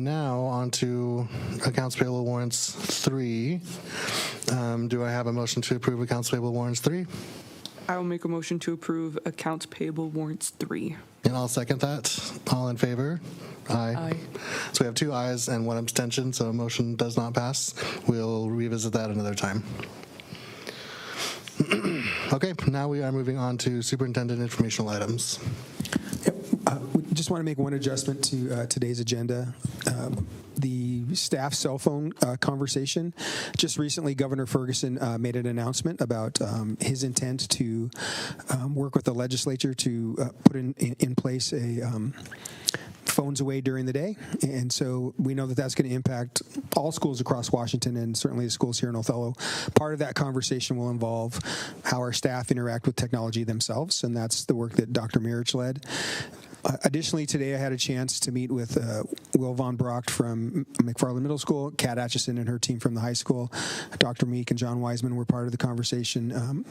now on to accounts payable warrants 3. Do I have a motion to approve accounts payable warrants 3? I will make a motion to approve accounts payable warrants 3. And I'll second that. All in favor? Aye. Aye. So we have 2 ayes and 1 abstention, so a motion does not pass. We'll revisit that another time. Okay, now we are moving on to superintendent informational items. Yep. We just want to make one adjustment to today's agenda. The staff cell phone conversation. Just recently, Governor Ferguson made an announcement about his intent to work with the legislature to put in place a phones away during the day, and so we know that that's going to impact all schools across Washington and certainly the schools here in Othello. Part of that conversation will involve how our staff interact with technology themselves, and that's the work that Dr. Mirich led. Additionally, today I had a chance to meet with Will Von Brock from McFarland Middle School, Kat Atchison and her team from the high school. Dr. Meek and John Wiseman were part of the conversation.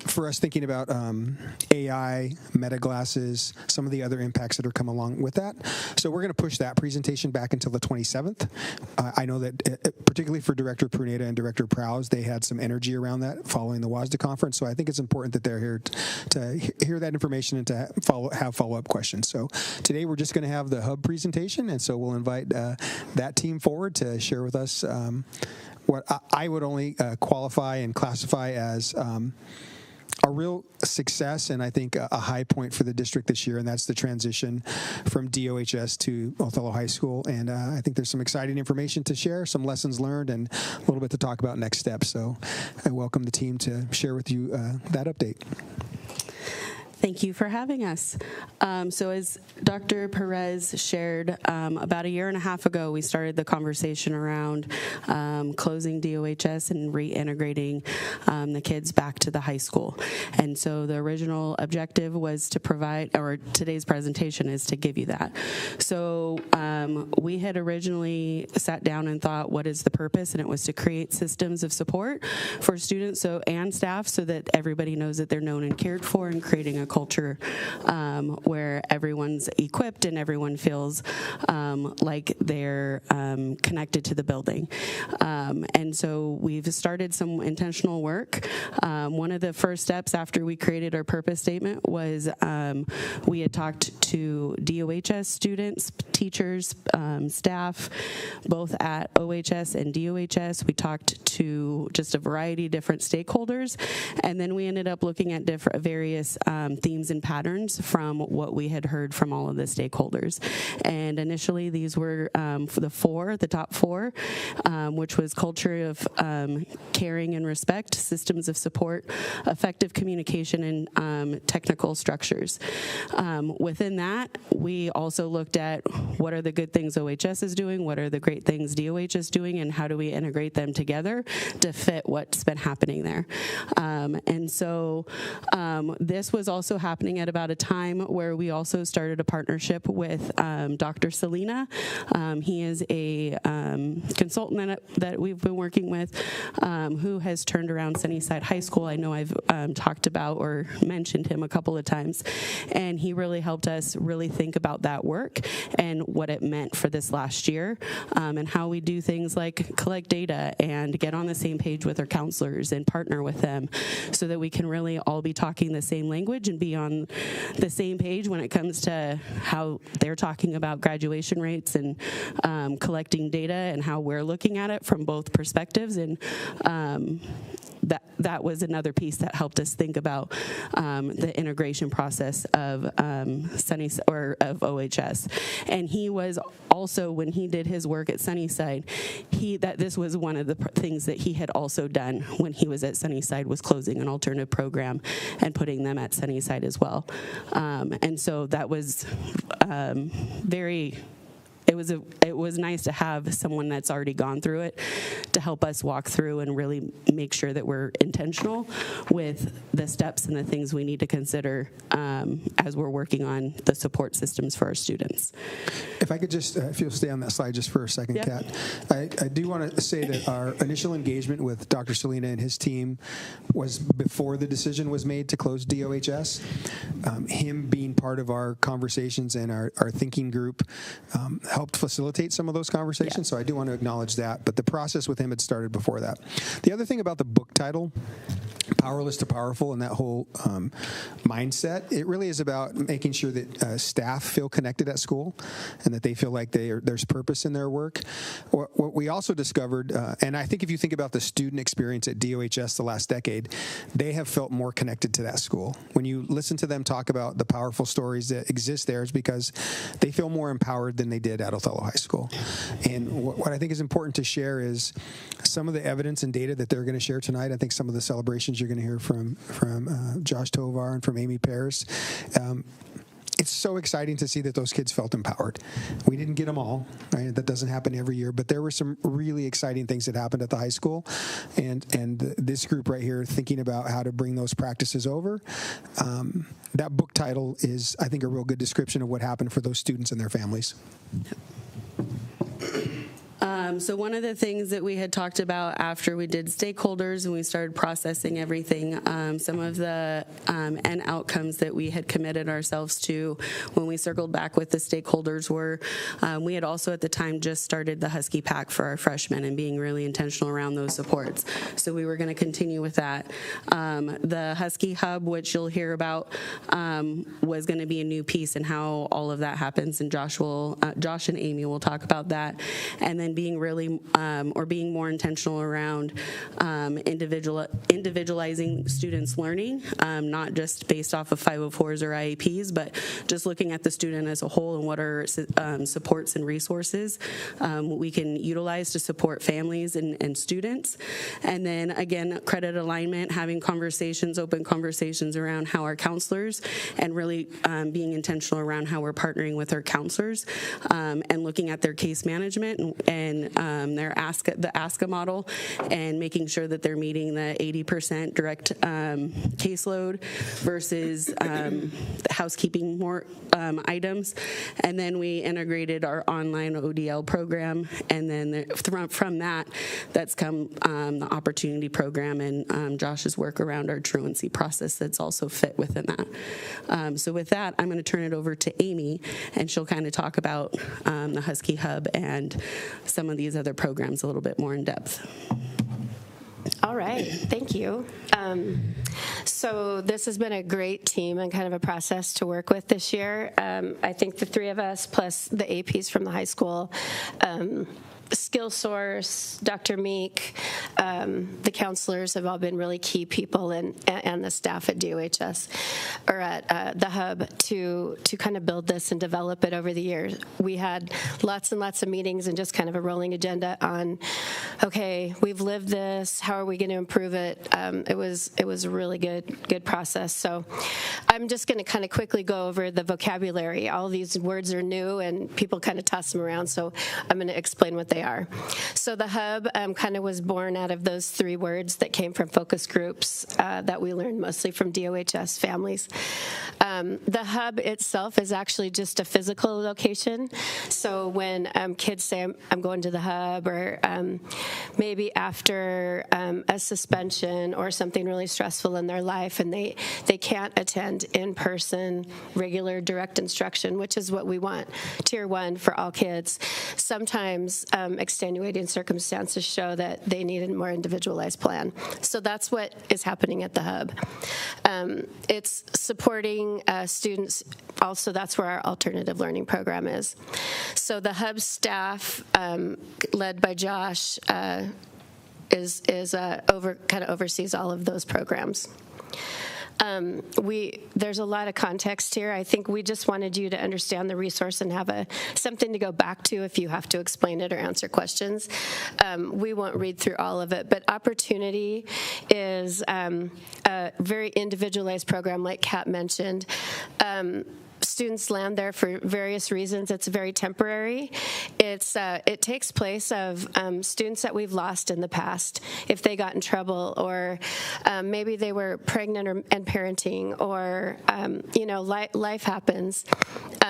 For us thinking about AI, meta glasses, some of the other impacts that are come along with that. So we're going to push that presentation back until the 27th. I know that particularly for Director Pruneda and Director Prowse, they had some energy around that following the WASDA conference. So I think it's important that they're here to hear that information and to have follow-up questions. So today we're just going to have the hub presentation, and so we'll invite that team forward to share with us what I would only qualify and classify as a real success and I think a high point for the district this year, and that's the transition from DOHS to Othello High School. And I think there's some exciting information to share, some lessons learned, and a little bit to talk about next steps. So I welcome the team to share with you that update. Thank you for having us. So as Dr. Perez shared, about a year and a half ago, we started the conversation around closing DOHS and reintegrating the kids back to the high school. And so the original objective was to provide, or today's presentation is to give you that. So we had originally sat down and thought, what is the purpose? And it was to create systems of support for students and staff so that everybody knows that they're known and cared for, and creating a culture where everyone's equipped and everyone feels like they're connected to the building. And so we've started some intentional work. One of the first steps after we created our purpose statement was we had talked to DOHS students, teachers, staff, both at OHS and DOHS. We talked to just a variety of different stakeholders, and then we ended up looking at various themes and patterns from what we had heard from all of the stakeholders. And initially these were the top four, which was culture of caring and respect, systems of support, effective communication, and technical structures. Within that, we also looked at what are the good things OHS is doing, what are the great things DOH is doing, and how do we integrate them together to fit what's been happening there. And so this was also happening at about a time where we also started a partnership with Dr. Selena. He is a consultant that we've been working with who has turned around Sunnyside High School. I know I've talked about or mentioned him a couple of times, and he really helped us really think about that work and what it meant for this last year, and how we do things like collect data and get on the same page with our counselors and partner with them so that we can really all be talking the same language and be on the same page when it comes to how they're talking about graduation rates and collecting data and how we're looking at it from both perspectives. And that was another piece that helped us think about the integration process of of OHS. And he was also, when he did his work at Sunnyside, this was one of the things that he had also done when he was at Sunnyside, was closing an alternative program and putting them at Sunnyside as well. And so that was it was nice to have someone that's already gone through it to help us walk through and really make sure that we're intentional with the steps and the things we need to consider as we're working on the support systems for our students. If I could just, if you'll stay on that slide just for a second, Kat. I do want to say that our initial engagement with Dr. Selena and his team was before the decision was made to close DOHS. Him being part of our conversations, and our thinking group helped facilitate some of those conversations. So I do want to acknowledge that. But the process with him had started before that. The other thing about the book title, Powerless to Powerful, and that whole mindset, it really is about making sure that staff feel connected at school and that they feel like there's purpose in their work. What we also discovered, and I think if you think about the student experience at DOHS the last decade, they have felt more connected to that school. When you listen to them talk about the powerful stories that exist there, it's because they feel more empowered than they did at Othello High School. And what I think is important to share is some of the evidence and data that they're going to share tonight. I think some of the celebrations you're going to hear from Josh Tovar and from Amy Paris. It's so exciting to see that those kids felt empowered. We didn't get them all, right? That doesn't happen every year, but there were some really exciting things that happened at the high school, and this group right here thinking about how to bring those practices over. That book title is, I think, a real good description of what happened for those students and their families. So one of the things that we had talked about after we did stakeholders and we started processing everything, some of the end outcomes that we had committed ourselves to when we circled back with the stakeholders were, we had also at the time just started the Husky Pack for our freshmen and being really intentional around those supports. So we were going to continue with that. The Husky Hub, which you'll hear about, was going to be a new piece and how all of that happens, and Josh and Amy will talk about that. And then being really being more intentional around individualizing students' learning, not just based off of 504s or IEPs, but just looking at the student as a whole and what are supports and resources we can utilize to support families and students. And then again, credit alignment, having conversations, open conversations around how our counselors, and really being intentional around how we're partnering with our counselors and looking at their case management and their the ASCA model, and making sure that they're meeting the 80% direct caseload versus the housekeeping more items. And then we integrated our online ODL program, and then from that's come the opportunity program and Josh's work around our truancy process that's also fit within that. So with that, I'm going to turn it over to Amy, and she'll kind of talk about the Husky Hub and some of these other programs a little bit more in depth. All right, thank you. So this has been a great team and kind of a process to work with this year. I think the three of us plus the APs from the high school, SkillSource, Dr. Meek, the counselors have all been really key people, and the staff at DOHS or at the Hub to kind of build this and develop it over the years. We had lots and lots of meetings and just kind of a rolling agenda on, okay, we've lived this, how are we going to improve it? It was a really good process. So I'm just going to kind of quickly go over the vocabulary. All these words are new and people kind of toss them around, so I'm going to explain what they are. So the Hub kind of was born out of those three words that came from focus groups that we learned mostly from DOHS families. The Hub itself is actually just a physical location. So when kids say, I'm going to the Hub, or maybe after a suspension or something really stressful in their life and they can't attend in-person regular direct instruction, which is what we want, Tier 1 for all kids. Sometimes extenuating circumstances show that they need a more individualized plan. So that's what is happening at the Hub. It's supporting students. Also, that's where our alternative learning program is. So the Hub staff, led by Josh, kind of oversees all of those programs. There's a lot of context here. I think we just wanted you to understand the resource and have something to go back to if you have to explain it or answer questions. We won't read through all of it, but Opportunity is a very individualized program, like Kat mentioned. students land there for various reasons. It's very temporary. It takes place of students that we've lost in the past if they got in trouble, or maybe they were pregnant and parenting, or life happens.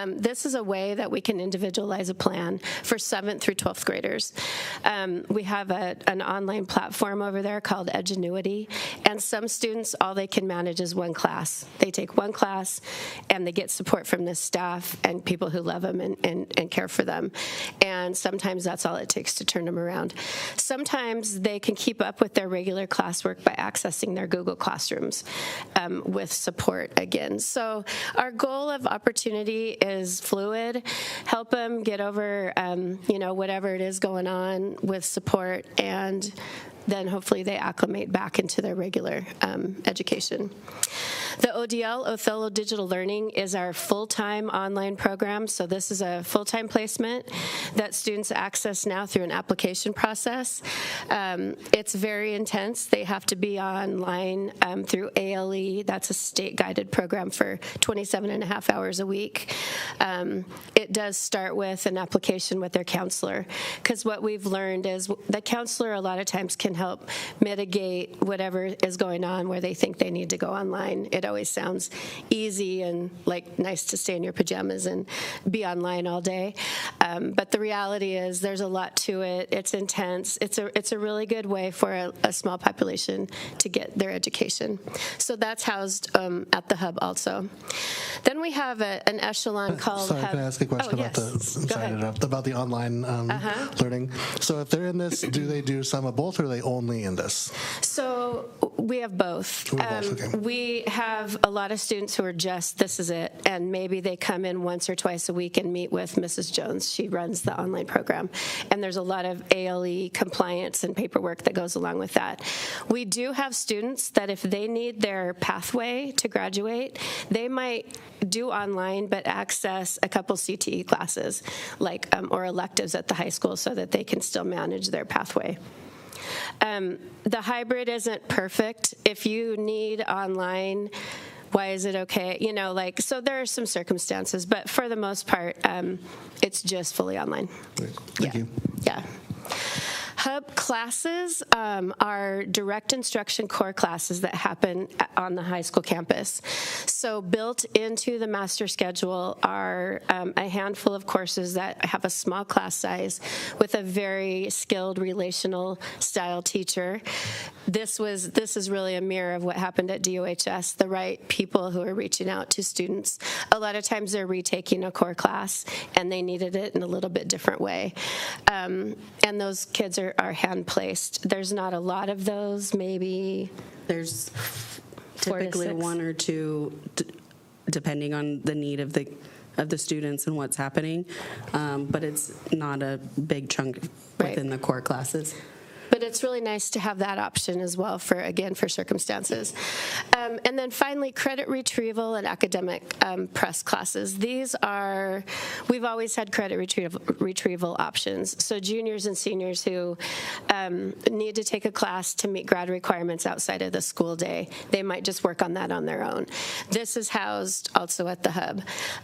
This is a way that we can individualize a plan for 7th through 12th graders. We have an online platform over there called Edgenuity, and some students, all they can manage is one class. They take one class, and they get support from the staff and people who love them and care for them. And sometimes that's all it takes to turn them around. Sometimes they can keep up with their regular classwork by accessing their Google Classrooms with support again. So our goal of opportunity is fluid. Help them get over, whatever it is going on with support, and then hopefully they acclimate back into their regular education. The ODL, Othello Digital Learning, is our full-time online program. So this is a full-time placement that students access now through an application process. It's very intense. They have to be online through ALE. That's a state-guided program for 27 and a half hours a week. It does start with an application with their counselor, because what we've learned is the counselor a lot of times can help mitigate whatever is going on where they think they need to go online. It always sounds easy and like nice to stay in your pajamas and be online all day. But the reality is there's a lot to it. It's intense. It's a really good way for a small population to get their education. So that's housed at the Hub also. Then we have an echelon called Sorry, Hub. can I ask a question Oh, about yes. the Go ahead. about the online learning? So if they're in this, do they do some of both, or are they only in this? So we have both. We have both, okay. We have a lot of students who are just, this is it, and maybe they come in once or twice a week and meet with Mrs. Jones. She runs the online program, and there's a lot of ALE compliance and paperwork that goes along with that. We do have students that if they need their pathway to graduate, they might do online but access a couple CTE classes, like or electives at the high school, so that they can still manage their pathway. The hybrid isn't perfect. If you need online, why is it okay? So there are some circumstances, but for the most part, it's just fully online. Thank you. Yeah. Hub classes are direct instruction core classes that happen on the high school campus. So built into the master schedule are a handful of courses that have a small class size with a very skilled relational style teacher. This is really a mirror of what happened at DOHS, the right people who are reaching out to students. A lot of times they're retaking a core class and they needed it in a little bit different way. And those kids are hand-placed. There's not a lot of those, maybe. There's 4 to typically 6. 1 or 2, depending on the need of the students and what's happening, but it's not a big chunk within the core classes. But it's really nice to have that option as well for circumstances. And then finally, credit retrieval and academic press classes. We've always had credit retrieval options. So juniors and seniors who need to take a class to meet grad requirements outside of the school day, they might just work on that on their own. This is housed also at the Hub.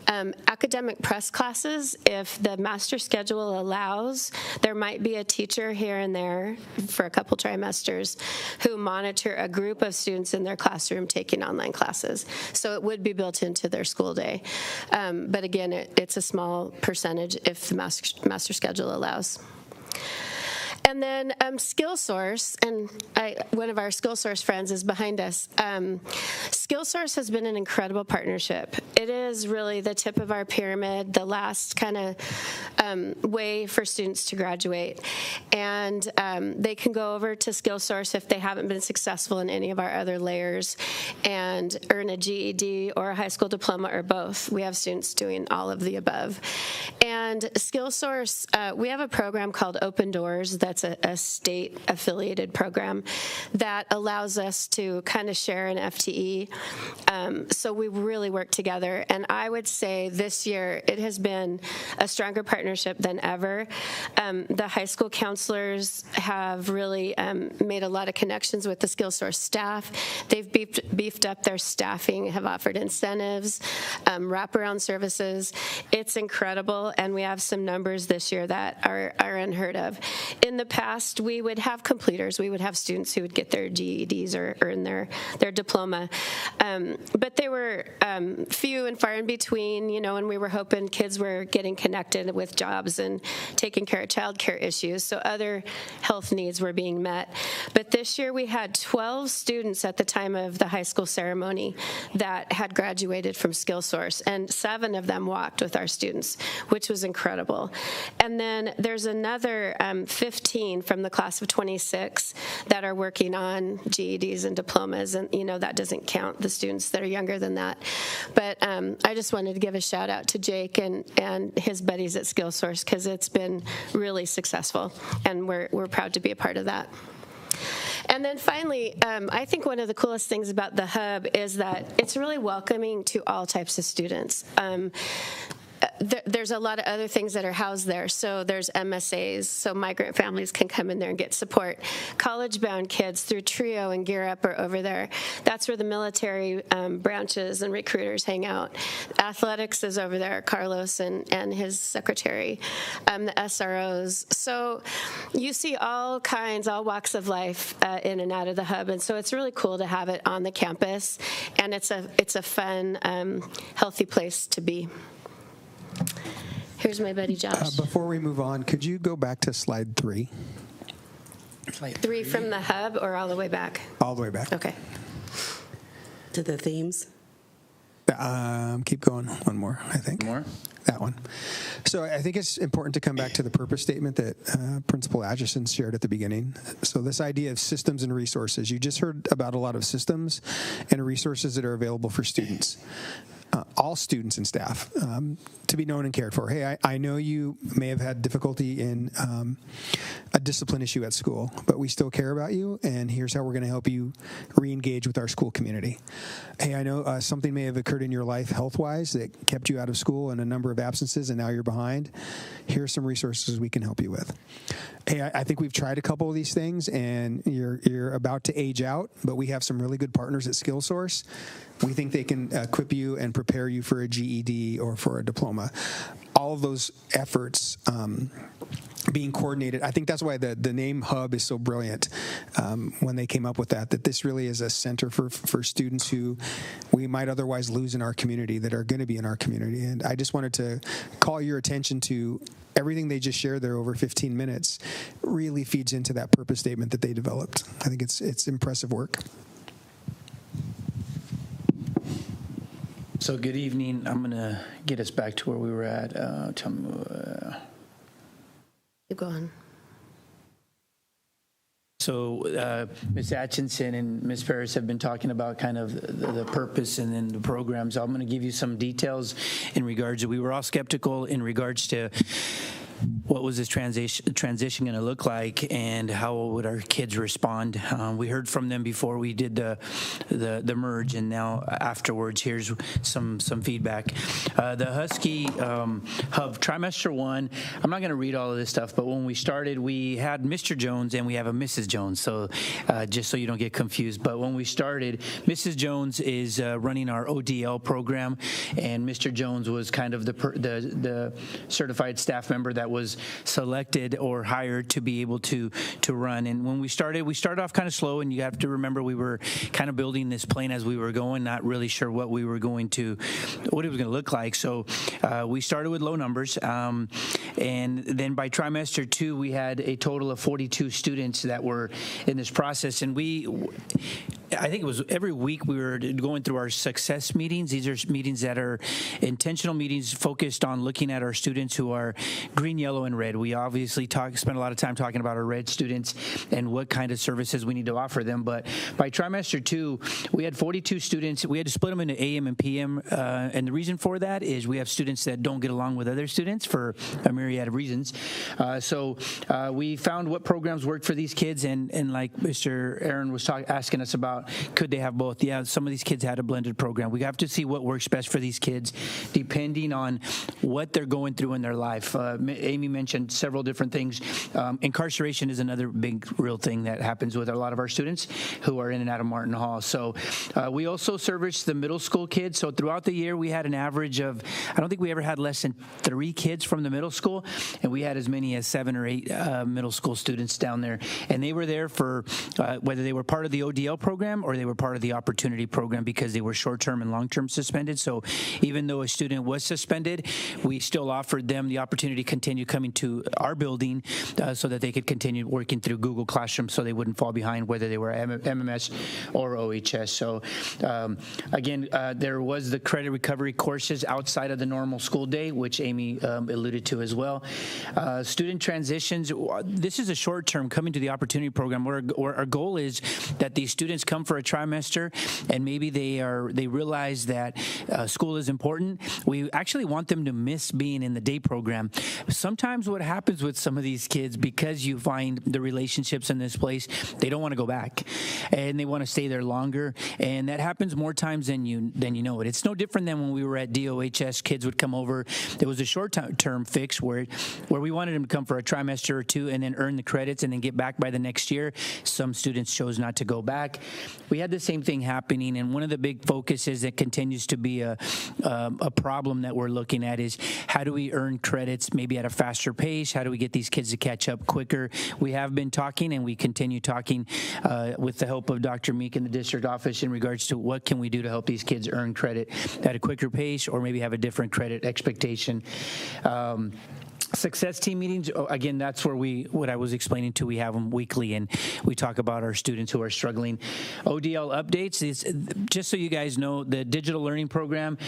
Academic press classes, if the master schedule allows, there might be a teacher here and there for a couple trimesters who monitor a group of students in their classroom taking online classes. So it would be built into their school day. But again, it's a small percentage if the master schedule allows. And then SkillSource, and one of our SkillSource friends is behind us. SkillSource has been an incredible partnership. It is really the tip of our pyramid, the last kind of way for students to graduate. And they can go over to SkillSource if they haven't been successful in any of our other layers and earn a GED or a high school diploma or both. We have students doing all of the above. And SkillSource, we have a program called Open Doors that's a state-affiliated program that allows us to kind of share an FTE. So we really work together. And I would say this year it has been a stronger partnership than ever. The high school counselors have really made a lot of connections with the SkillSource staff. They've beefed up their staffing, have offered incentives, wraparound services. It's incredible, and we have some numbers this year that are unheard of. In the past, we would have completers. We would have students who would get their GEDs or earn their diploma. But they were few and far in between, and we were hoping kids were getting connected with jobs and taking care of childcare issues, so other health needs were being met. But this year we had 12 students at the time of the high school ceremony that had graduated from SkillSource, and 7 of them walked with our students, which was incredible. And then there's another 15 from the class of 26 that are working on GEDs and diplomas, and that doesn't count the students that are younger than that. But I just wanted to give a shout out to Jake and his buddies at SkillSource, because it's been really successful, and we're proud to be a part of that. And then finally, I think one of the coolest things about the Hub is that it's really welcoming to all types of students. There's a lot of other things that are housed there. So there's MSAs, so migrant families can come in there and get support. College-bound kids through TRIO and Gear Up are over there. That's where the military branches and recruiters hang out. Athletics is over there, Carlos and his secretary, the SROs. So you see all kinds, all walks of life in and out of the Hub, and so it's really cool to have it on the campus, and it's a fun, healthy place to be. Here's my buddy Josh. Before we move on, could you go back to slide 3? Slide 3 from the Hub, or all the way back? All the way back. Okay. To the themes. Keep going. One more, I think. More? That one. So I think it's important to come back to the purpose statement that Principal Atchison shared at the beginning. So this idea of systems and resources. You just heard about a lot of systems and resources that are available for students. All students and staff to be known and cared for. Hey, I know you may have had difficulty in a discipline issue at school, but we still care about you, and here's how we're going to help you re-engage with our school community. Hey, I know something may have occurred in your life health-wise that kept you out of school and a number of absences, and now you're behind. Here's some resources we can help you with. Hey, I think we've tried a couple of these things, and you're about to age out, but we have some really good partners at SkillSource. We think they can equip you and prepare you for a GED or for a diploma. All of those efforts being coordinated. I think that's why the name Hub is so brilliant when they came up with that this really is a center for students who we might otherwise lose in our community that are going to be in our community. And I just wanted to call your attention to everything they just shared there over 15 minutes really feeds into that purpose statement that they developed. I think it's impressive work. So good evening. I'm going to get us back to where we were at. Tell me. Keep going. So Ms. Atchison and Ms. Ferris have been talking about kind of the purpose and then the programs. I'm going to give you some details in regards to, we were all skeptical in regards to what was this transition going to look like and how would our kids respond. We heard from them before we did the merge, and now afterwards here's some feedback. The Husky Hub trimester 1, I'm not going to read all of this stuff, but when we started we had Mr. Jones and we have a Mrs. Jones, so just so you don't get confused. But when we started, Mrs. Jones is running our ODL program, and Mr. Jones was kind of the certified staff member that was selected or hired to be able to run. And when we started off kind of slow, and you have to remember we were kind of building this plane as we were going, not really sure what it was going to look like. So we started with low numbers, and then by trimester 2 we had a total of 42 students that were in this process. And I think it was every week we were going through our success meetings. These are meetings that are intentional meetings focused on looking at our students who are green, yellow, and red. We obviously spend a lot of time talking about our red students and what kind of services we need to offer them. But by trimester 2, we had 42 students. We had to split them into AM and PM. And the reason for that is we have students that don't get along with other students for a myriad of reasons. So we found what programs worked for these kids. And like Mr. Aaron was asking us about, could they have both? Yeah, some of these kids had a blended program. We have to see what works best for these kids depending on what they're going through in their life. Amy mentioned several different things. Incarceration is another big real thing that happens with a lot of our students who are in and out of Martin Hall. So we also service the middle school kids. So throughout the year, we had an average of, I don't think we ever had less than 3 kids from the middle school, and we had as many as 7 or 8 middle school students down there. And they were there for whether they were part of the ODL program or they were part of the opportunity program because they were short-term and long-term suspended. So even though a student was suspended, we still offered them the opportunity to continue coming to our building so that they could continue working through Google Classroom so they wouldn't fall behind whether they were MMS or OHS. So again, there was the credit recovery courses outside of the normal school day, which Amy alluded to as well. Student transitions, this is a short term coming to the opportunity program where our goal is that these students come for a trimester and maybe they realize that school is important. We actually want them to miss being in the day program. Sometimes what happens with some of these kids, because you find the relationships in this place, they don't want to go back and they want to stay there longer, and that happens more times than you know it. It's no different than when we were at DOHS. Kids would come over. There was a short-term fix where we wanted them to come for a trimester or 2 and then earn the credits and then get back by the next year. Some students chose not to go back. We had the same thing happening, and one of the big focuses that continues to be a problem that we're looking at is how do we earn credits maybe at a faster pace? How do we get these kids to catch up quicker? We have been talking, and we continue talking with the help of Dr. Meek in the district office in regards to what can we do to help these kids earn credit at a quicker pace or maybe have a different credit expectation. Success team meetings, again, that's where what I was explaining to, we have them weekly and we talk about our students who are struggling. ODL updates is, just so you guys know, the digital learning program,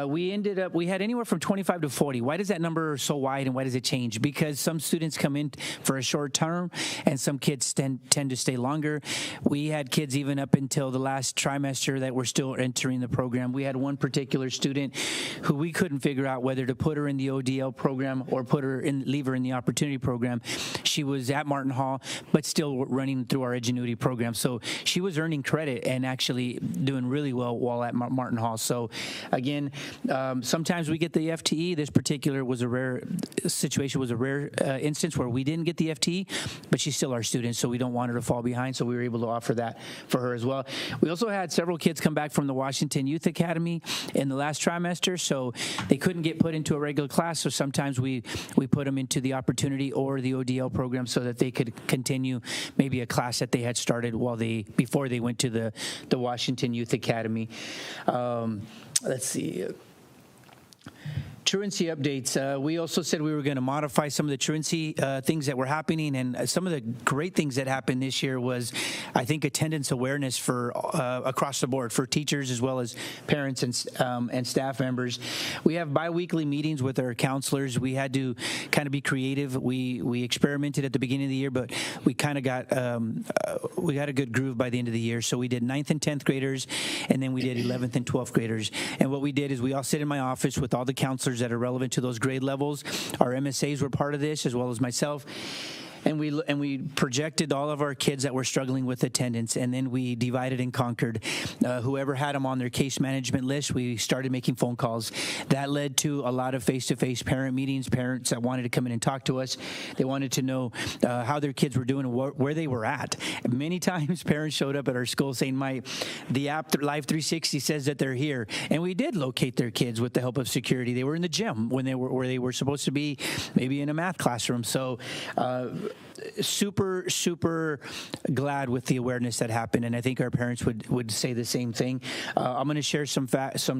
we had anywhere from 25 to 40. Why does that number so wide and why does it change? Because some students come in for a short term and some kids tend to stay longer. We had kids even up until the last trimester that were still entering the program. We had one particular student who we couldn't figure out whether to put her in the ODL program or leave her in the opportunity program. She was at Martin Hall, but still running through our Edgenuity program. So she was earning credit and actually doing really well while at Martin Hall. So again, sometimes we get the FTE. This particular was a rare situation, was a rare instance where we didn't get the FTE, but she's still our student, so we don't want her to fall behind. So we were able to offer that for her as well. We also had several kids come back from the Washington Youth Academy in the last trimester, so they couldn't get put into a regular class. So sometimes we put them into the opportunity or the ODL program so that they could continue maybe a class that they had started before they went to the Washington Youth Academy. Let's see. Truancy updates. We also said we were going to modify some of the truancy things that were happening, and some of the great things that happened this year was, I think, attendance awareness for across the board for teachers as well as parents and staff members. We have biweekly meetings with our counselors. We had to kind of be creative. We experimented at the beginning of the year, but we kind of got a good groove by the end of the year. So we did 9th and 10th graders, and then we did 11th and 12th graders. And what we did is we all sit in my office with all the counselors that are relevant to those grade levels. Our MSAs were part of this, as well as myself. And we projected all of our kids that were struggling with attendance, and then we divided and conquered. Whoever had them on their case management list, we started making phone calls. That led to a lot of face-to-face parent meetings, parents that wanted to come in and talk to us. They wanted to know how their kids were doing and where they were at. Many times parents showed up at our school saying, the app Live 360 says that they're here. And we did locate their kids with the help of security. They were in the gym where they were supposed to be, maybe in a math classroom. So super glad with the awareness that happened, and I think our parents would say the same thing. I'm going to share some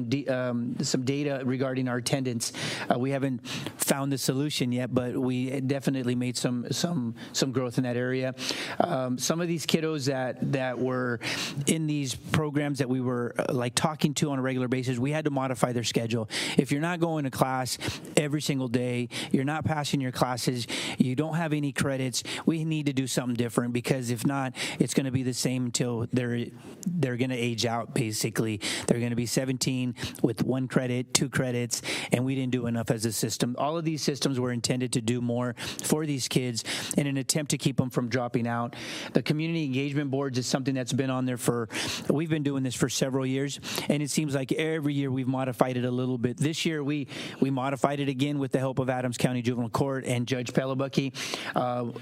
data regarding our attendance. We haven't found the solution yet, but we definitely made some growth in that area. Some of these kiddos that were in these programs that we were like talking to on a regular basis, we had to modify their schedule. If you're not going to class every single day, you're not passing your classes, you don't have any credits, we need to do something different, because if not, it's going to be the same until they're going to age out, basically. They're going to be 17 with 1 credit, 2 credits, and we didn't do enough as a system. All of these systems were intended to do more for these kids in an attempt to keep them from dropping out. The community engagement boards is something that's been on there we've been doing this for several years, and it seems like every year we've modified it a little bit. This year we modified it again with the help of Adams County Juvenile Court and Judge Pelabucky.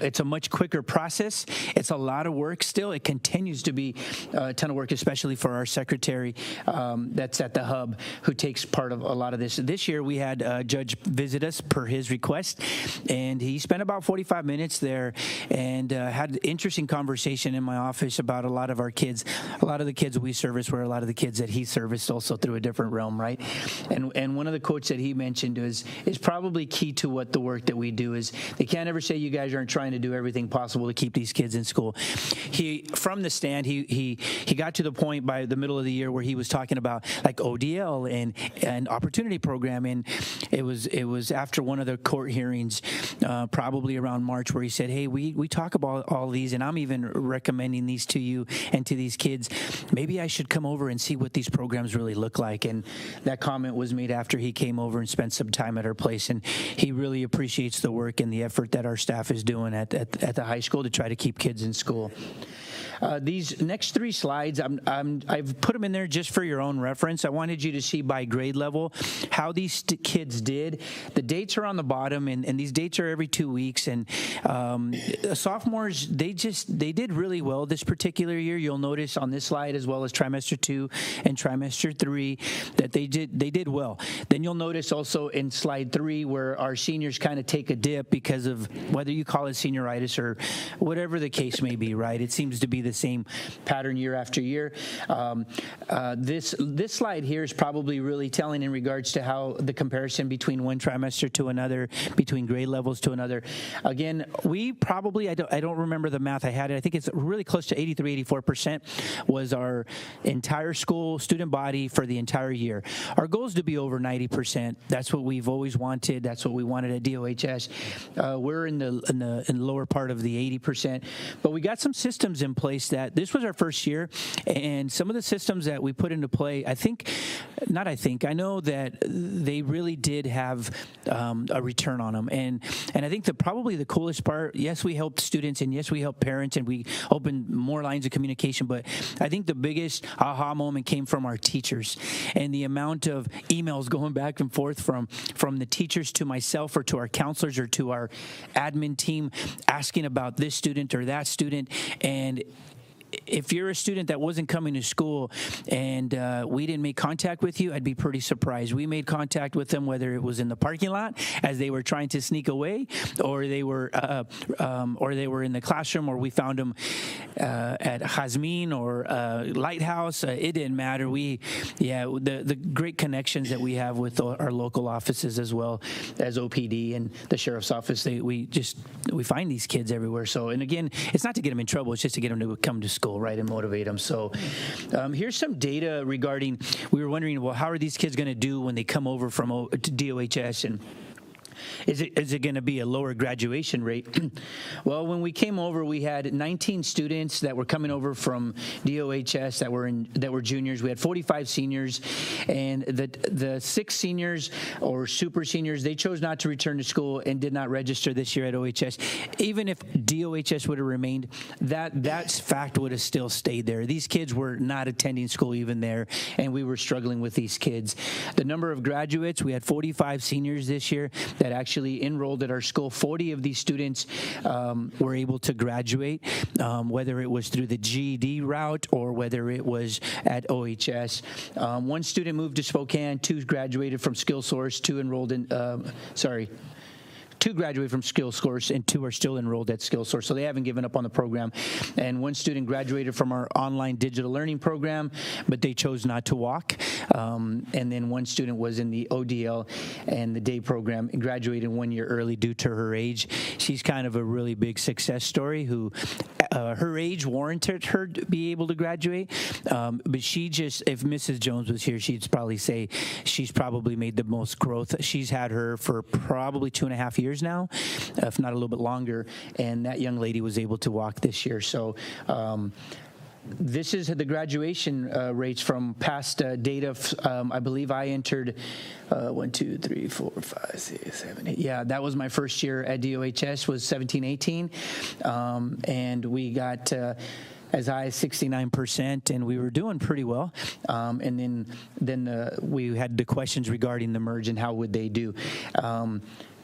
It's a much quicker process. It's a lot of work still. It continues to be a ton of work, especially for our secretary that's at the hub, who takes part of a lot of this. This year we had a judge visit us per his request, and he spent about 45 minutes there and had an interesting conversation in my office about a lot of our kids. A lot of the kids we service were a lot of the kids that he serviced also through a different realm, right? And one of the quotes that he mentioned is probably key to what the work that we do is. They can't ever say you guys aren't trying to do everything possible to keep these kids in school. From the stand, he got to the point by the middle of the year where he was talking about like ODL and opportunity program, and it was after one of the court hearings, probably around March, where he said, hey, we talk about all these, and I'm even recommending these to you and to these kids. Maybe I should come over and see what these programs really look like. And that comment was made after he came over and spent some time at our place, and he really appreciates the work and the effort that our staff is doing at the high school to try to keep kids in school. These next 3 slides, I've put them in there just for your own reference. I wanted you to see by grade level how these kids did. The dates are on the bottom, and these dates are every 2 weeks. And sophomores, they did really well this particular year. You'll notice on this slide, as well as trimester 2 and trimester 3, that they did well. Then you'll notice also in slide 3 where our seniors kind of take a dip because of whether you call it senioritis or whatever the case may be, right? It seems to be the same pattern year after year. This slide here is probably really telling in regards to how the comparison between one trimester to another, between grade levels to another. Again, we probably, I don't remember the math I had. I think it's really close to 83, 84% was our entire school student body for the entire year. Our goal is to be over 90%. That's what we've always wanted. That's what we wanted at DOHS. We're in the lower part of the 80%, but we got some systems in place that this was our first year, and some of the systems that we put into play, I know that they really did have a return on them. And I think probably the coolest part, yes, we helped students, and yes, we helped parents, and we opened more lines of communication, but I think the biggest aha moment came from our teachers, and the amount of emails going back and forth from the teachers to myself or to our counselors or to our admin team asking about this student or that student. And if you're a student that wasn't coming to school and we didn't make contact with you, I'd be pretty surprised. We made contact with them, whether it was in the parking lot as they were trying to sneak away, or they were in the classroom, or we found them at Jazmín or Lighthouse. It didn't matter. The great connections that we have with our local offices, as well as OPD and the sheriff's office. We find these kids everywhere. So, and again, it's not to get them in trouble. It's just to get them to come to school, right, and motivate them. So here's some data regarding, we were wondering, well, how are these kids going to do when they come over from to DOHS, and is it going to be a lower graduation rate? Well, when we came over, we had 19 students that were coming over from DOHS that were juniors. We had 45 seniors, and the 6 seniors or super seniors, they chose not to return to school and did not register this year at OHS. Even if DOHS would have remained, that fact would have still stayed there. These kids were not attending school even there, and we were struggling with these kids. The number of graduates, we had 45 seniors this year that actually enrolled at our school. 40 of these students were able to graduate, whether it was through the GED route or whether it was at OHS. 1 student moved to Spokane, 2 graduated from SkillSource, 2 enrolled in, 2 graduated from SkillSource, and 2 are still enrolled at SkillSource. So they haven't given up on the program. And 1 student graduated from our online digital learning program, but they chose not to walk. And then 1 student was in the ODL and the day program and graduated 1 year early due to her age. She's kind of a really big success story who her age warranted her to be able to graduate. But she just, if Mrs. Jones was here, she'd probably say she's probably made the most growth. She's had her for probably 2.5 years now, if not a little bit longer. And that young lady was able to walk this year. So, this is the graduation rates from past data. I believe I entered 1, 2, 3, 4, 5, 6, 7, 8. Yeah, that was my first year at DOHS, was 17, 18. And we got as high as 69%, and we were doing pretty well. And then we had the questions regarding the merge and how would they do.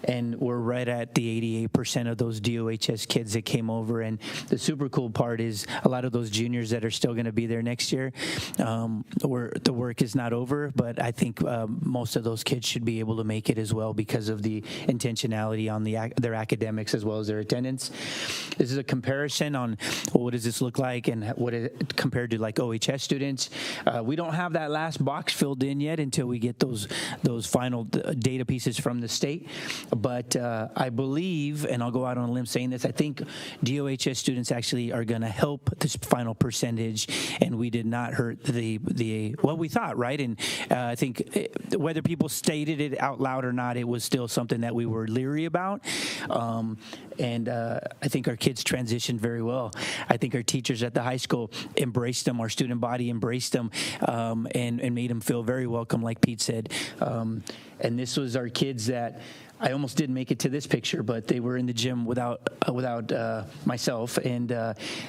And we're right at the 88% of those DOHS kids that came over. And the super cool part is a lot of those juniors that are still going to be there next year, the work is not over, but I think most of those kids should be able to make it as well because of the intentionality on their academics as well as their attendance. This is a comparison on what does this look like and what it compared to like OHS students. We don't have that last box filled in yet until we get those final data pieces from the state. But I believe, and I'll go out on a limb saying this, I think DOHS students actually are going to help this final percentage, and we did not hurt what we thought, right? And I think whether people stated it out loud or not, it was still something that we were leery about. And I think our kids transitioned very well. I think our teachers at the high school embraced them, our student body embraced them, and made them feel very welcome, like Pete said. And this was our kids that I almost didn't make it to this picture, but they were in the gym without myself. And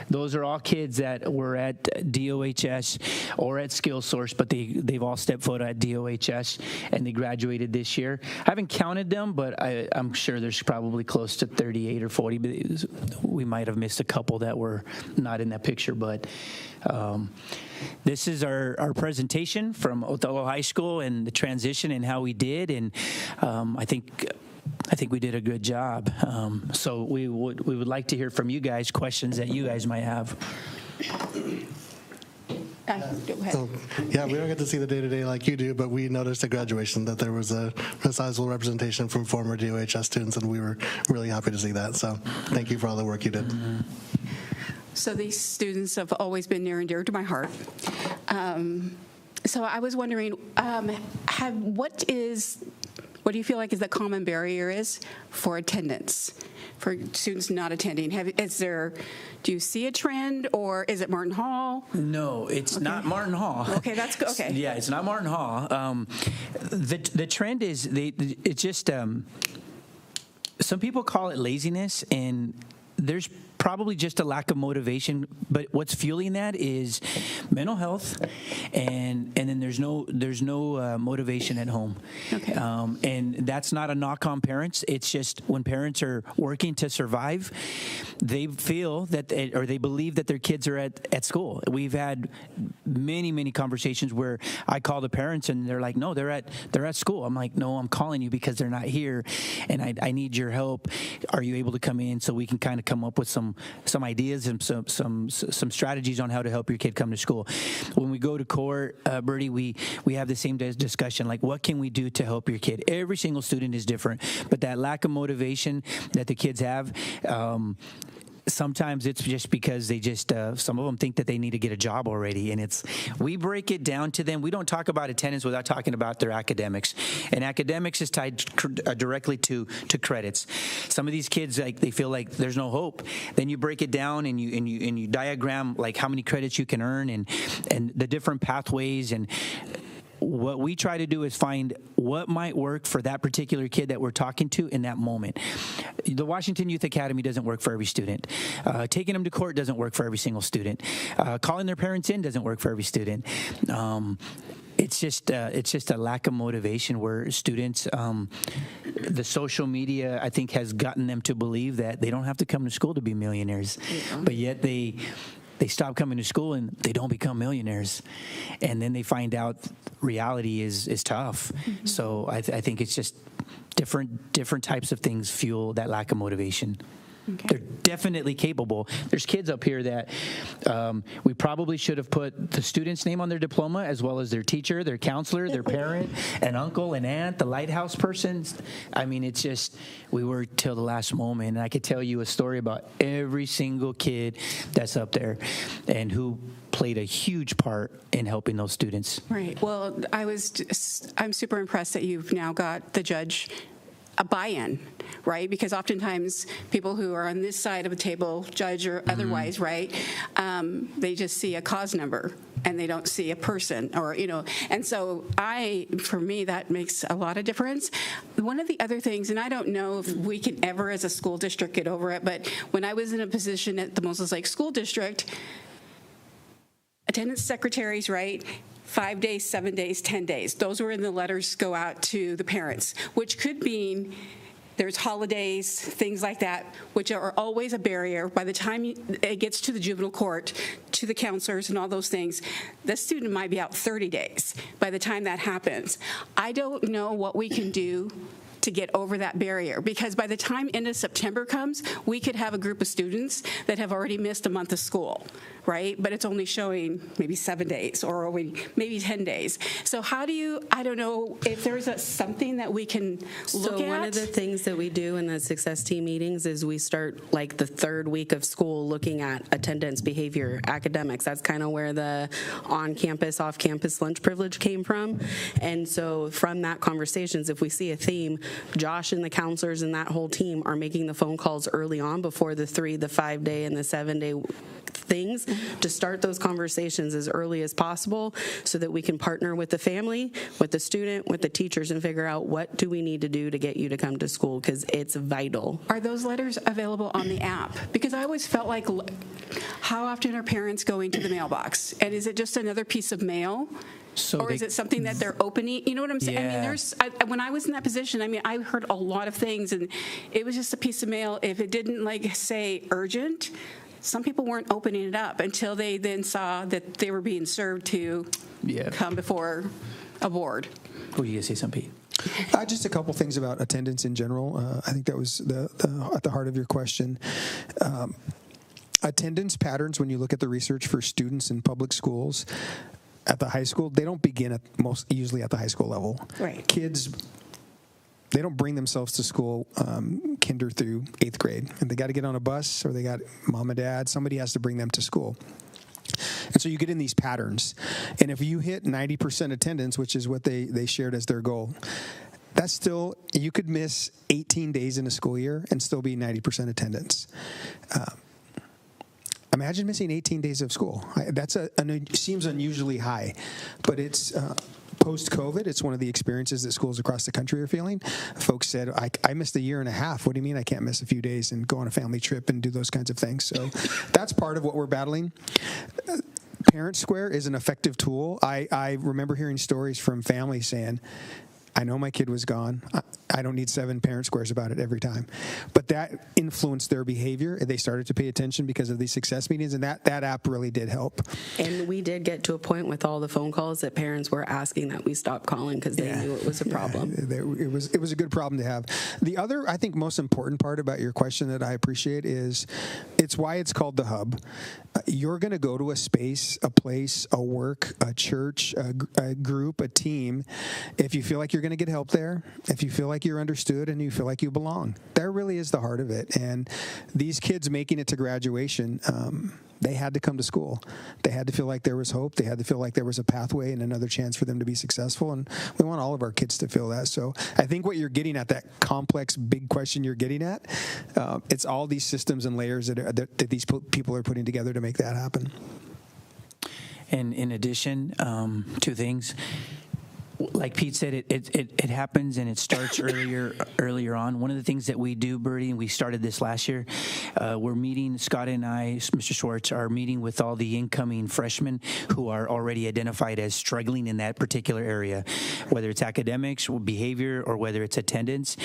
those are all kids that were at DOHS or at SkillSource, but they've all stepped foot at DOHS, and they graduated this year. I haven't counted them, but I'm sure there's probably close to 38 or 40. But we might have missed a couple that were not in that picture, but. This is our presentation from Othello High School and the transition and how we did, and I think we did a good job. So we would like to hear from you guys questions that you guys might have. Go ahead. So, yeah, we don't get to see the day-to-day like you do, but we noticed at graduation that there was a sizable representation from former DOHS students, and we were really happy to see that. So thank you for all the work you did. Mm-hmm. So these students have always been near and dear to my heart. So I was wondering, what do you feel like is the common barrier is for attendance, for students not attending? Do you see a trend, or is it Martin Hall? No, it's not Martin Hall. Okay, that's good. Okay. Yeah, it's not Martin Hall. The trend is it's just some people call it laziness, and there's probably just a lack of motivation, but what's fueling that is mental health, and then there's no motivation at home. Okay. And that's not a knock on parents. It's just when parents are working to survive, they feel that they believe that their kids are at school. We've had many conversations where I call the parents and they're like, no, they're at school. I'm like, no, I'm calling you because they're not here, and I need your help. Are you able to come in so we can kind of come up with some ideas and some strategies on how to help your kid come to school? When we go to court, Bertie, we have the same discussion, like what can we do to help your kid? Every single student is different, but that lack of motivation that the kids have, sometimes it's just because they just some of them think that they need to get a job already, and we break it down to them. We don't talk about attendance without talking about their academics, and academics is tied directly to credits. Some of these kids, like, they feel like there's no hope. Then you break it down and you diagram like how many credits you can earn and the different pathways. And what we try to do is find what might work for that particular kid that we're talking to in that moment. The Washington Youth Academy doesn't work for every student. Taking them to court doesn't work for every single student. Calling their parents in doesn't work for every student. It's just a lack of motivation where students, the social media, I think, has gotten them to believe that they don't have to come to school to be millionaires, but yet they stop coming to school and they don't become millionaires, and then they find out reality is tough. So I think it's just different types of things fuel that lack of motivation. Okay. They're definitely capable. There's kids up here that we probably should have put the student's name on their diploma, as well as their teacher, their counselor, their parent, an uncle, an aunt, the lighthouse person. I mean, it's just, we worked till the last moment. And I could tell you a story about every single kid that's up there and who played a huge part in helping those students. Right. Well, I'm super impressed that you've now got the judge a buy-in, right? Because oftentimes people who are on this side of a table, judge or otherwise, right, they just see a cause number and they don't see a person, or, and so for me, that makes a lot of difference. One of the other things, and I don't know if we can ever as a school district get over it, but when I was in a position at the Moses Lake School District, attendance secretaries, right? 5 days, 7 days, 10 days. Those were in the letters go out to the parents, which could mean there's holidays, things like that, which are always a barrier. By the time it gets to the juvenile court, to the counselors and all those things, the student might be out 30 days by the time that happens. I don't know what we can do to get over that barrier, because by the time end of September comes, we could have a group of students that have already missed a month of school, right? But it's only showing maybe 7 days or maybe 10 days. So how do you, I don't know if there's something that we can look at. So one of the things that we do in the success team meetings is we start like the third week of school looking at attendance, behavior, academics. That's kind of where the on-campus, off-campus lunch privilege came from. And so from that conversations, if we see a theme, Josh and the counselors and that whole team are making the phone calls early on before the 3, the 5 day, and the 7 day things to start those conversations as early as possible so that we can partner with the family, with the student, with the teachers, and figure out what do we need to do to get you to come to school, because it's vital. Are those letters available on the app? Because I always felt like, how often are parents going to the mailbox? And is it just another piece of mail? Or is it something that they're opening? You know what I'm saying? Yeah. I mean, when I was in that position, I heard a lot of things, and it was just a piece of mail. If it didn't say urgent, some people weren't opening it up until they then saw that they were being served to come before a board. Were you going to say something, Pete? Just a couple things about attendance in general. I think that was at the heart of your question. Attendance patterns, when you look at the research for students in public schools, at the high school, they don't begin usually at the high school level. Right. Kids, they don't bring themselves to school kinder through 8th grade. And they got to get on a bus, or they got mom and dad. Somebody has to bring them to school. And so you get in these patterns. And if you hit 90% attendance, which is what they shared as their goal, that's still, you could miss 18 days in a school year and still be 90% attendance. Imagine missing 18 days of school. That's seems unusually high, but it's post-COVID. It's one of the experiences that schools across the country are feeling. Folks said, I missed a year and a half. What do you mean I can't miss a few days and go on a family trip and do those kinds of things? So that's part of what we're battling. Parent Square is an effective tool. I remember hearing stories from families saying, I know my kid was gone. I don't need 7 parent squares about it every time. But that influenced their behavior. They started to pay attention because of these success meetings, and that app really did help. And we did get to a point with all the phone calls that parents were asking that we stop calling because they knew it was a problem. It was a good problem to have. The other, I think, most important part about your question that I appreciate is it's why it's called the Hub. You're going to go to a space, a place, a work, a church, a group, a team, if you feel like you're going to get help there, if you feel like you're understood and you feel like you belong. That really is the heart of it. And these kids making it to graduation, they had to come to school. They had to feel like there was hope. They had to feel like there was a pathway and another chance for them to be successful. And we want all of our kids to feel that. So I think what you're getting at, that complex, big question you're getting at, it's all these systems and layers that these people are putting together to make that happen. And in addition, 2 things. like Pete said, it happens and it starts earlier on. One of the things that we do, Bertie, and we started this last year, we're meeting, Scott and I, Mr. Schwartz, are meeting with all the incoming freshmen who are already identified as struggling in that particular area, whether it's academics, or behavior, or whether it's attendance.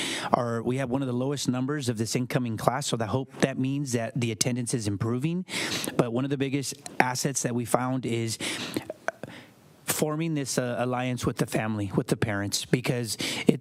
We have one of the lowest numbers of this incoming class, so that means that the attendance is improving. But one of the biggest assets that we found is forming this alliance with the family, with the parents, because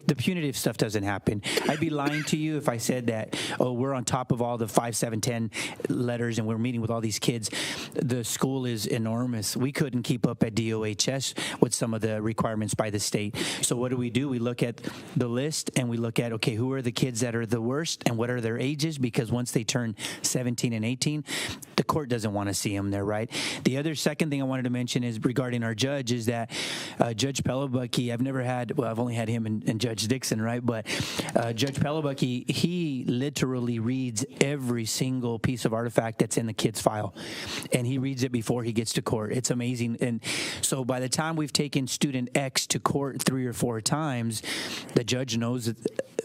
the punitive stuff doesn't happen. I'd be lying to you if I said that, we're on top of all the 5, 7, 10 letters and we're meeting with all these kids. The school is enormous. We couldn't keep up at DOHS with some of the requirements by the state. So what do? We look at the list and we look at, okay, who are the kids that are the worst and what are their ages? Because once they turn 17 and 18, the court doesn't want to see them there, right? The second thing I wanted to mention is regarding our judge is that Judge Pelabucky, I've only had him and Judge Dixon, right? But Judge Pelabucky, he literally reads every single piece of artifact that's in the kid's file. And he reads it before he gets to court. It's amazing. And so by the time we've taken student X to court 3 or 4 times, the judge knows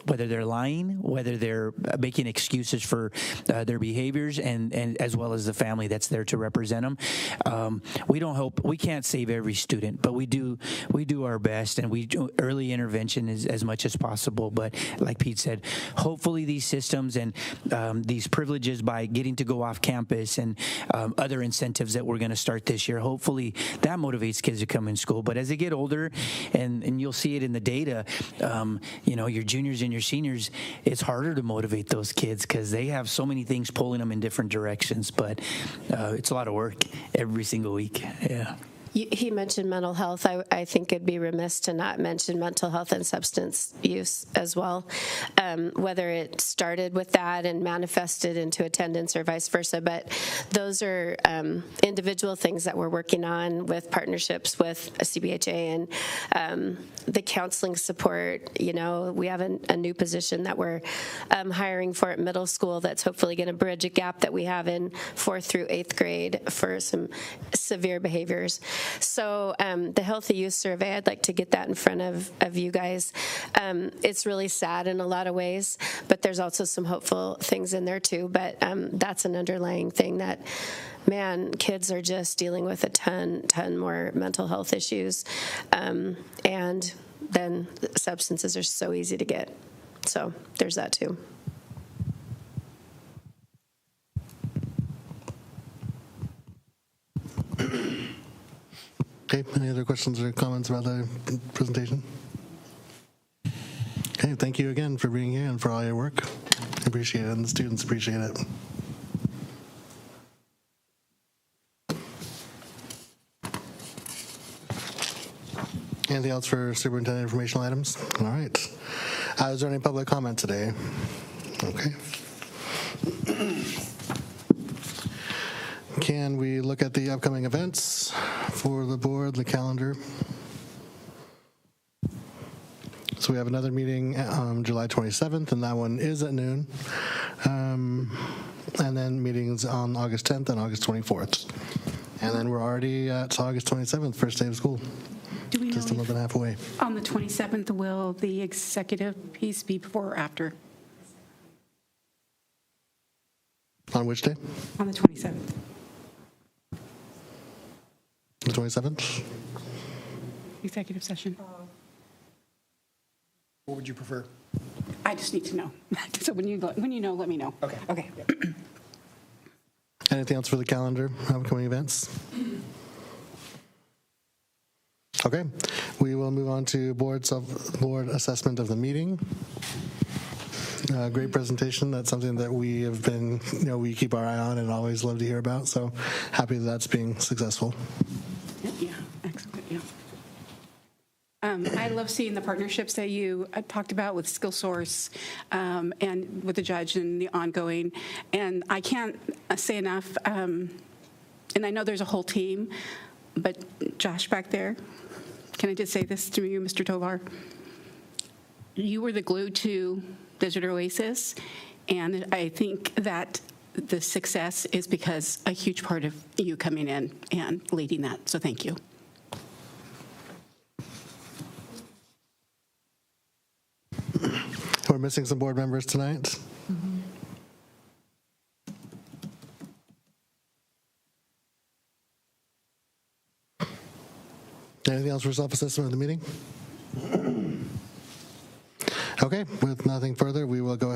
whether they're lying, whether they're making excuses for their behaviors, and as well as the family that's there to represent them. We can't save every student, but we do our best, and we do early intervention as much as possible. But like Pete said, hopefully these systems and these privileges by getting to go off campus and other incentives that we're going to start this year, hopefully that motivates kids to come in school. But as they get older, and you'll see it in the data, your juniors and your seniors, it's harder to motivate those kids because they have so many things pulling them in different directions. But it's a lot of work every single week. Yeah. He mentioned mental health. I think it'd be remiss to not mention mental health and substance use as well, whether it started with that and manifested into attendance or vice versa. But those are individual things that we're working on with partnerships with CBHA and the counseling support. We have a new position that we're hiring for at middle school that's hopefully going to bridge a gap that we have in 4th through 8th grade for some severe behaviors. So the Healthy Youth Survey, I'd like to get that in front of you guys. It's really sad in a lot of ways, but there's also some hopeful things in there too. But that's an underlying thing that, man, kids are just dealing with a ton more mental health issues. And then substances are so easy to get. So there's that too. Okay, any other questions or comments about the presentation? Okay, thank you again for being here and for all your work. I appreciate it, and the students appreciate it. Anything else for superintendent informational items? All right. Is there any public comment today? Okay. Can we look at the upcoming events for the board, the calendar? So we have another meeting on July 27th, and that one is at noon. And then meetings on August 10th and August 24th. And then we're already at August 27th, first day of school. Do we know just a month and a half away. On the 27th, will the executive piece be before or after? On which day? On the 27th. The 27th? Executive session. What would you prefer? I just need to know. So when you know, let me know. Okay. Okay. Anything else for the calendar, upcoming events? Okay, we will move on to board assessment of the meeting. Great presentation. That's something that we have been, we keep our eye on and always love to hear about. So happy that that's being successful. Yeah, excellent. Yeah. I love seeing the partnerships that you talked about with SkillSource and with the judge and the ongoing. And I can't say enough. And I know there's a whole team, but Josh back there, can I just say this to you, Mr. Tovar? You were the glue to Desert Oasis, and I think that the success is because a huge part of you coming in and leading that. So thank you. we're missing some board members tonight. Anything else for self-assessment of the meeting? Okay, with nothing further, we will go ahead.